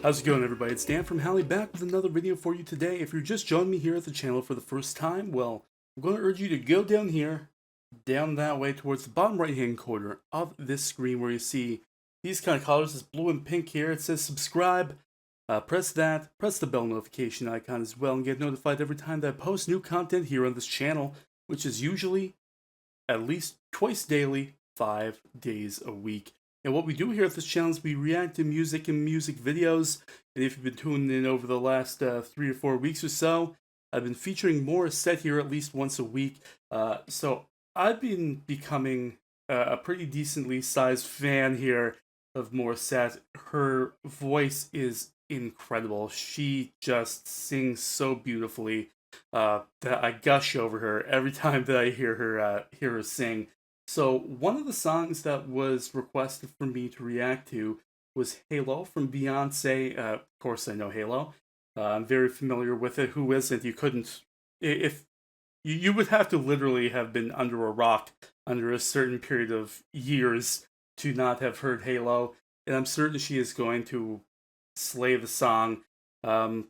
How's it going, everybody? It's DanFromHali back with another video for you today. If you're just joining me here at the channel for the first time, well, I'm going to urge you to go down here, down that way towards the bottom right-hand corner of this screen where you see these kind of colors. It's blue and pink here. It says subscribe. Press that. Press the bell notification icon as well and get notified every time that I post new content here on this channel, which is usually at least twice daily, 5 days a week. And what we do here at this channel is we react to music and music videos. And if you've been tuning in over the last 3 or 4 weeks or so, I've been featuring Morissette here at least once a week. So I've been becoming a pretty decently sized fan here of Morissette. Her voice is incredible. She just sings so beautifully that I gush over her every time that I hear her sing. So one of the songs that was requested for me to react to was Halo from Beyonce. Of course, I know Halo. I'm very familiar with it. Who isn't? You couldn't, if you would have to literally have been under a rock under a certain period of years to not have heard Halo. And I'm certain she is going to slay the song. I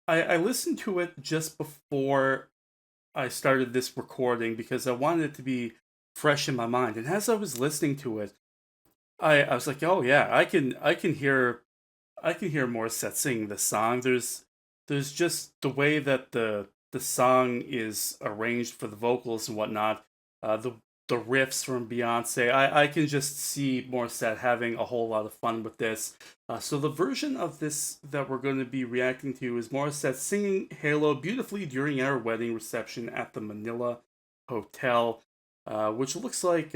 listened to it just before I started this recording because I wanted it to be fresh in my mind. And as I was listening to it, I was like, oh yeah, I can hear Morissette singing this song. There's just the way that the song is arranged for the vocals and whatnot. The riffs from Beyonce. I can just see Morissette having a whole lot of fun with this. So the version of this that we're going to be reacting to is Morissette singing Halo beautifully during our wedding reception at the Manila Hotel, which looks like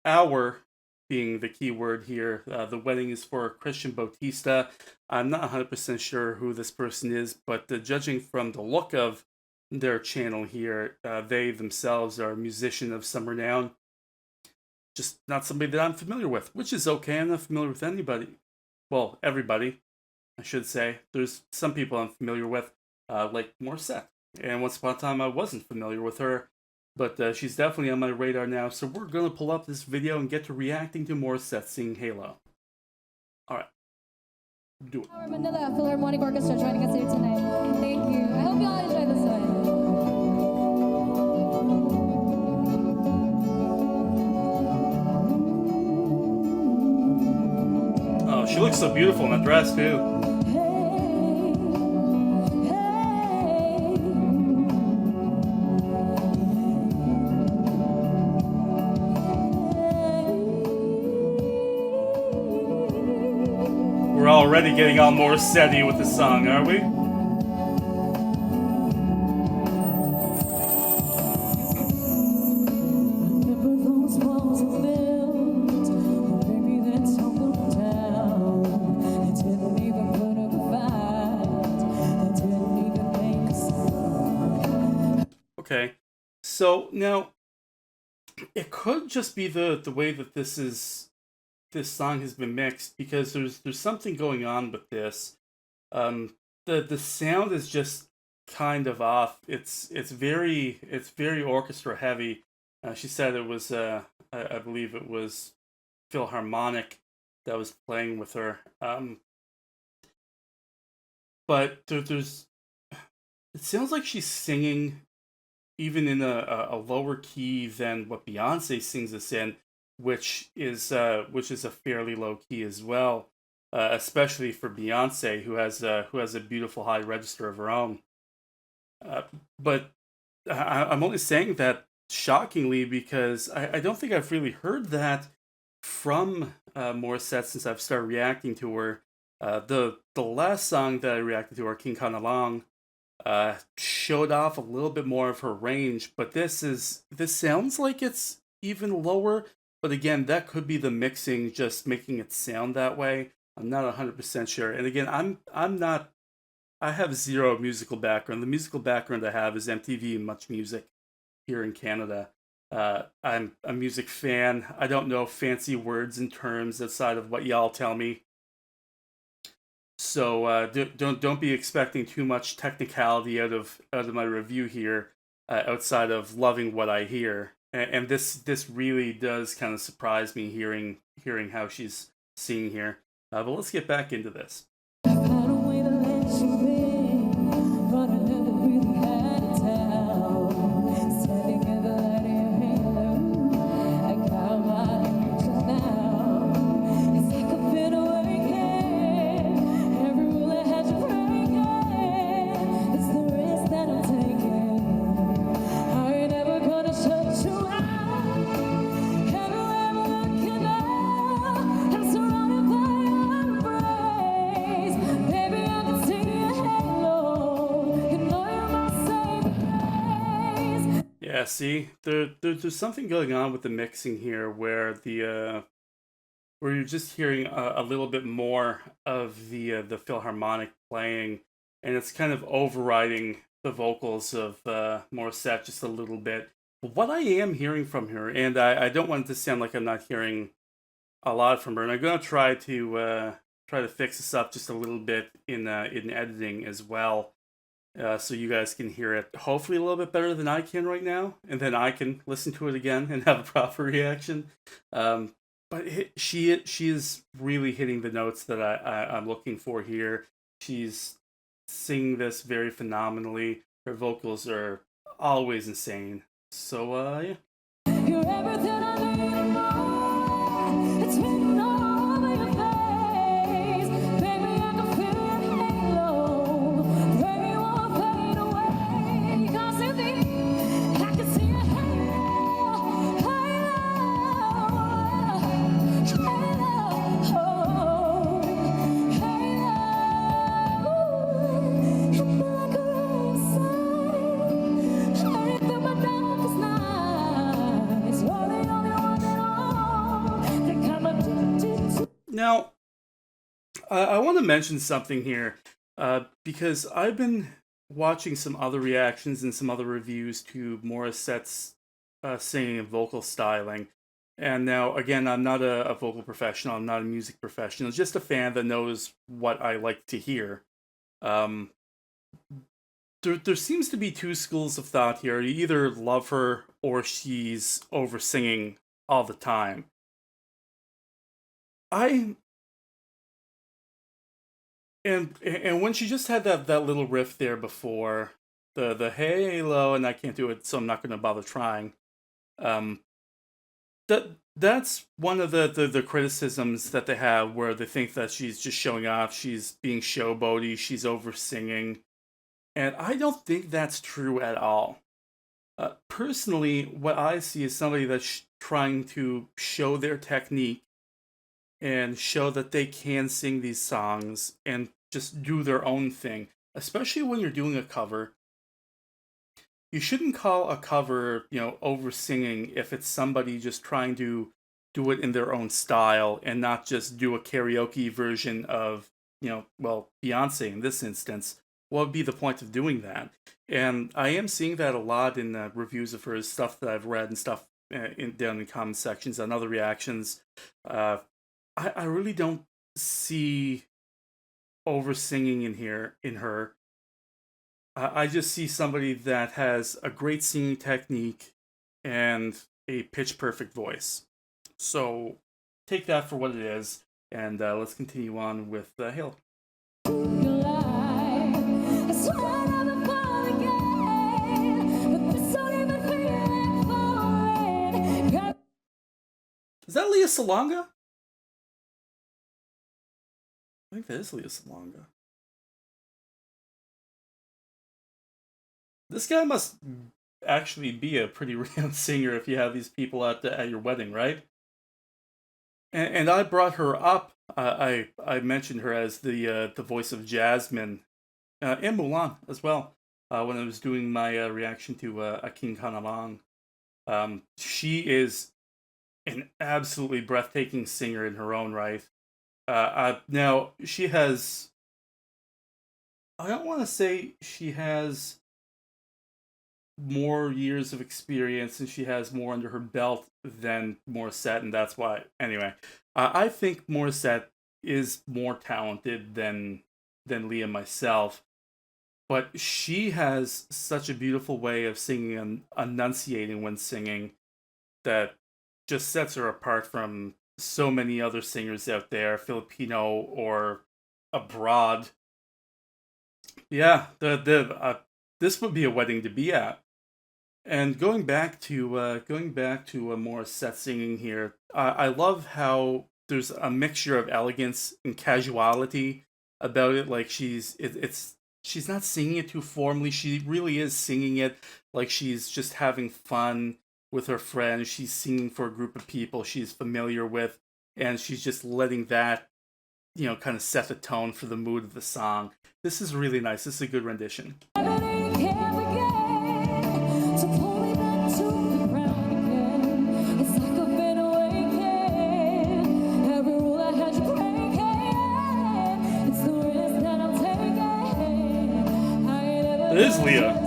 our being the key word here. The wedding is for Christian Bautista. I'm not 100% sure who this person is, but judging from the look of their channel here, they themselves are a musician of some renown. Just not somebody that I'm familiar with, which is okay. I'm not familiar with anybody. Well, everybody, I should say. There's some people I'm familiar with, like Morissette. And once upon a time, I wasn't familiar with her. But she's definitely on my radar now, so we're going to pull up this video and get to reacting to Morissette singing Halo. Alright. Do it. Our Manila Philharmonic Orchestra joining us here tonight. Thank you. I hope you all enjoy this one. Oh, she looks so beautiful in that dress, too. We're already getting all Morissette with this song, are we? Okay, so now it could just be the way that this song has been mixed, because there's something going on with this. The sound is just kind of off. It's very orchestra heavy. She said it was I believe it was Philharmonic that was playing with her. But there's it sounds like she's singing even in a lower key than what Beyonce sings this in, which is a fairly low key as well, especially for Beyonce, who has a beautiful high register of her own. But I'm only saying that shockingly because I don't think I've really heard that from Morissette since I've started reacting to her. The last song that I reacted to, her King Kanalong, showed off a little bit more of her range, but this sounds like it's even lower. But again, that could be the mixing just making it sound that way. I'm not 100% sure. And again, I have zero musical background. The musical background I have is MTV and Much Music here in Canada. I'm a music fan. I don't know fancy words and terms outside of what y'all tell me. So don't be expecting too much technicality out of my review here, outside of loving what I hear. And this really does kind of surprise me hearing how she's singing here. But let's get back into this. too big, but I never really had a tell. Standing in the light of your halo, I got my angel now. It's like I've been awakened. Every rule I had you breaking. It's the risk that I'm taking. I ain't never gonna shut you out. Everywhere I'm looking now, I'm surrounded by your embrace. Baby, I can see your halo. You know you're my saving grace. Yeah, see, there's something going on with the mixing here where where you're just hearing a little bit more of the Philharmonic playing, and it's kind of overriding the vocals of Morissette just a little bit. But what I am hearing from her, and I don't want it to sound like I'm not hearing a lot from her, and I'm gonna try to fix this up just a little bit in editing as well, so you guys can hear it hopefully a little bit better than I can right now, and then I can listen to it again and have a proper reaction. But she is really hitting the notes that I'm looking for here. She's singing this very phenomenally. Her vocals are always insane. So yeah. You're everything I need and more. It's written all over your face. Baby, I can feel your halo. Baby, you won't fade away. 'Cause in me, I can see your halo. Halo. Now, I want to mention something here, because I've been watching some other reactions and some other reviews to Morissette's singing and vocal styling. And now, again, I'm not a vocal professional, I'm not a music professional, just a fan that knows what I like to hear. Um, there seems to be two schools of thought here. You either love her or she's over singing all the time. I and when she just had that little riff there before the halo, and I can't do it, so I'm not going to bother trying. Um, that's one of the criticisms that they have, where they think that she's just showing off, she's being showboaty, she's over singing, and I don't think that's true at all. Personally, what I see is somebody that's trying to show their technique and show that they can sing these songs and just do their own thing. Especially when you're doing a cover, you shouldn't call a cover, over singing if it's somebody just trying to do it in their own style and not just do a karaoke version of, well, Beyonce in this instance. What would be the point of doing that? And I am seeing that a lot in reviews of her stuff that I've read and stuff down in comment sections and other reactions. I really don't see over singing in her. I just see somebody that has a great singing technique and a pitch perfect voice. So take that for what it is, and let's continue on with Halo. Is that Leah Salonga? I think that is Leah Salonga. This guy must actually be a pretty renowned singer if you have these people at your wedding, right? And I brought her up. I mentioned her as the voice of Jasmine in Mulan as well, when I was doing my reaction to A King Come Along. She is an absolutely breathtaking singer in her own right. Now, she has... I don't want to say she has more years of experience and she has more under her belt than Morissette, and that's why... Anyway, I think Morissette is more talented than Leah myself, but she has such a beautiful way of singing and enunciating when singing that just sets her apart from so many other singers out there, Filipino or abroad. Yeah, this would be a wedding to be at. And going back to Morissette singing here, I love how there's a mixture of elegance and casuality about it. Like she's not singing it too formally. She really is singing it like she's just having fun with her friends. She's singing for a group of people she's familiar with, and she's just letting that, you know, kind of set the tone for the mood of the song. This is really nice. This is a good rendition. It is Leah.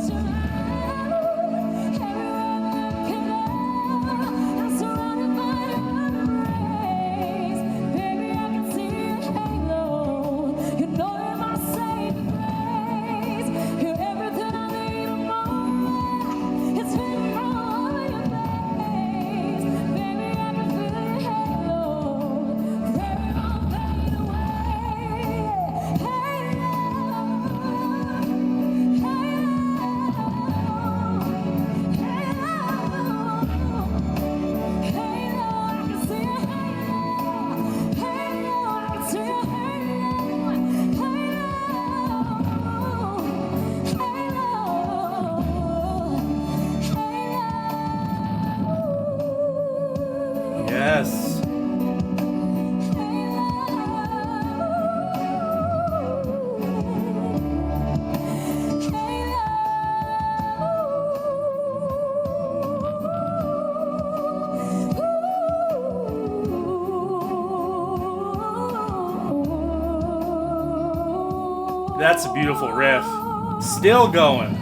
Yes. That's a beautiful riff. Still going.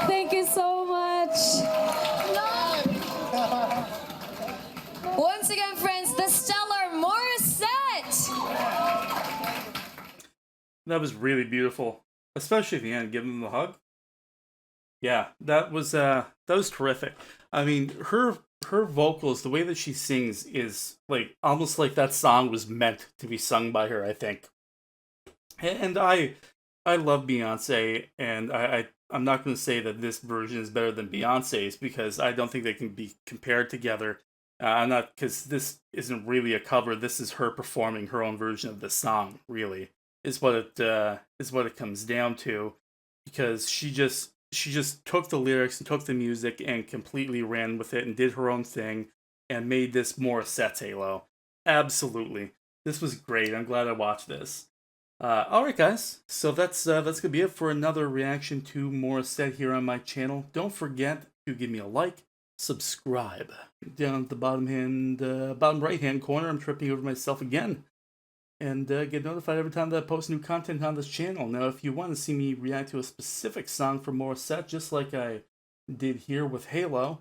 Thank you so much. Once again, friends, the stellar Morissette. That was really beautiful, especially at the end, giving him the hug. Yeah, that was terrific. I mean, her vocals, the way that she sings, is like almost like that song was meant to be sung by her. I think, and I love Beyonce, and I'm not going to say that this version is better than Beyonce's because I don't think they can be compared together. I'm not, because this isn't really a cover. This is her performing her own version of the song. Really, is what it comes down to, because she just took the lyrics and took the music and completely ran with it and did her own thing and made this Morissette Halo. Absolutely, this was great. I'm glad I watched this. All right, guys. So that's gonna be it for another reaction to Morissette here on my channel. Don't forget to give me a like, subscribe. Down at the bottom right hand corner, I'm tripping over myself again, and get notified every time that I post new content on this channel. Now, if you want to see me react to a specific song from Morissette, just like I did here with Halo,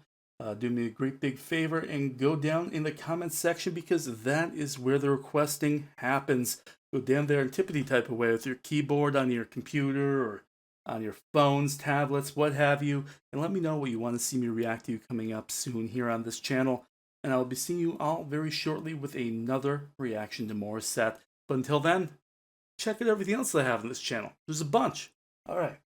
do me a great big favor and go down in the comments section, because that is where the requesting happens. Go down there and tippity type away with your keyboard on your computer or on your phones, tablets, what have you, and let me know what you want to see me react to coming up soon here on this channel. And I'll be seeing you all very shortly with another reaction to Morissette. But until then, check out everything else that I have on this channel. There's a bunch. Alright.